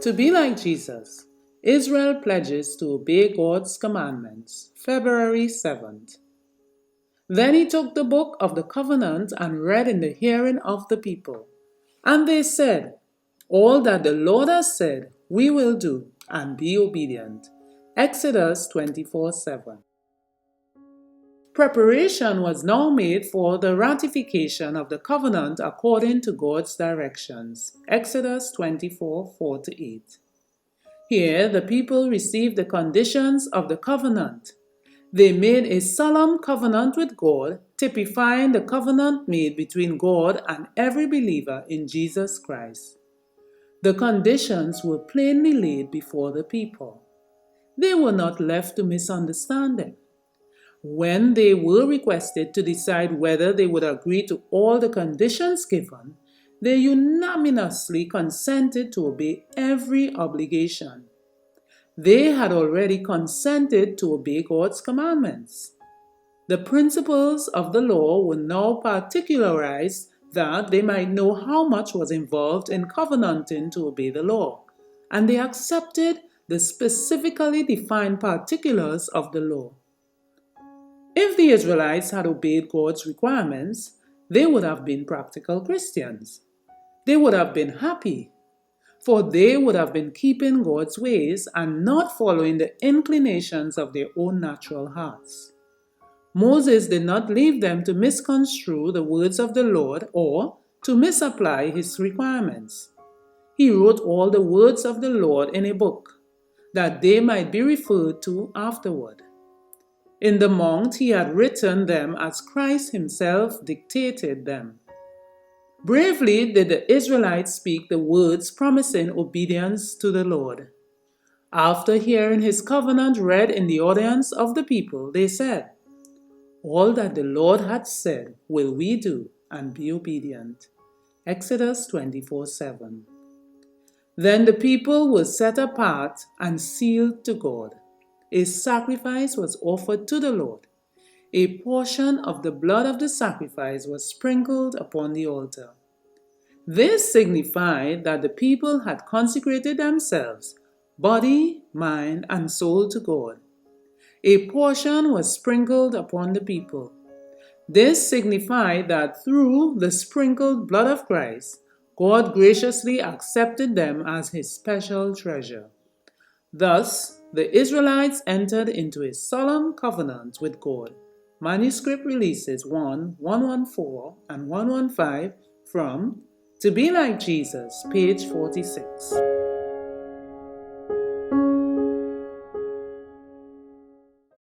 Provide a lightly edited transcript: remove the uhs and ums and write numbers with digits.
To be like Jesus, Israel pledges to obey God's commandments. February 7th. Then he took the book of the covenant and read in the hearing of the people. And they said, "All that the Lord has said, we will do, and be obedient." Exodus 24:7. Preparation was now made for the ratification of the covenant according to God's directions. Exodus 24:4-8. Here, the people received the conditions of the covenant. They made a solemn covenant with God, typifying the covenant made between God and every believer in Jesus Christ. The conditions were plainly laid before the people. They were not left to misunderstand them. When they were requested to decide whether they would agree to all the conditions given, they unanimously consented to obey every obligation. They had already consented to obey God's commandments. The principles of the law were now particularized that they might know how much was involved in covenanting to obey the law, and they accepted the specifically defined particulars of the law. If the Israelites had obeyed God's requirements, they would have been practical Christians. They would have been happy, for they would have been keeping God's ways and not following the inclinations of their own natural hearts. Moses did not leave them to misconstrue the words of the Lord or to misapply his requirements. He wrote all the words of the Lord in a book, that they might be referred to afterward. In the mount he had written them as Christ himself dictated them. Bravely did the Israelites speak the words promising obedience to the Lord. After hearing his covenant read in the audience of the people, they said, "All that the Lord had said will we do, and be obedient." Exodus 24:7. Then the people were set apart and sealed to God. A sacrifice was offered to the Lord. A portion of the blood of the sacrifice was sprinkled upon the altar. This signified that the people had consecrated themselves, body, mind, and soul to God. A portion was sprinkled upon the people. This signified that through the sprinkled blood of Christ, God graciously accepted them as his special treasure. Thus, the Israelites entered into a solemn covenant with God. Manuscript releases 114 and 115 from To Be Like Jesus, page 46.